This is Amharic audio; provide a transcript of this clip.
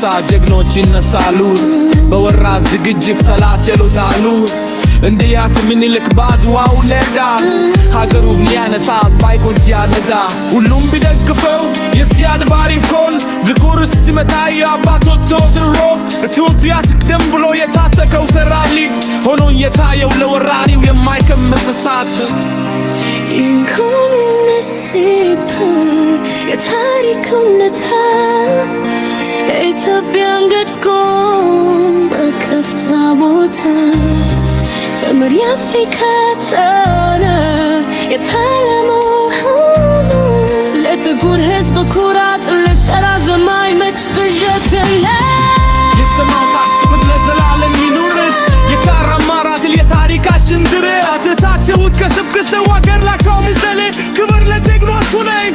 ሲነሳ ጀግኖች ይነሳሉ በወራ ዝግጅት ጠላት ይሉታሉ እንዲያት ምኒልክ ባድዋው ለዳ ሀገሩን ሊያነሳ ባይቆን ያነዳ ሁሉም ቢደግፈው የሲያድ ባሪ ኮል ዝጉርስ ሲመታ የአባቶች ድሮ ኢትዮጵያ ትቅደም ብሎ የታጠቀው ሰራዊት ሆኖ የታየው ለወራሪው የማይቀመስ እሳት ይንኩን ነሲብ የታሪክ እውነታ የኢትዮጵያን ገጥቆም በከፍታ ቦታ ተምር የአፍሪካ ጣና የታለመው ሆኖ ለጥቁር ሕዝብ ኩራት ለጠላት የማይመች ድርጅት የሰማዕታት ክብር ለዘላለም ይኑር የካራማራ ድል የታሪካችን ድር አትታቸው ከስብክሰው አገር ላካው ምዘሌ ክብር ለጀግኖቹ ነኝ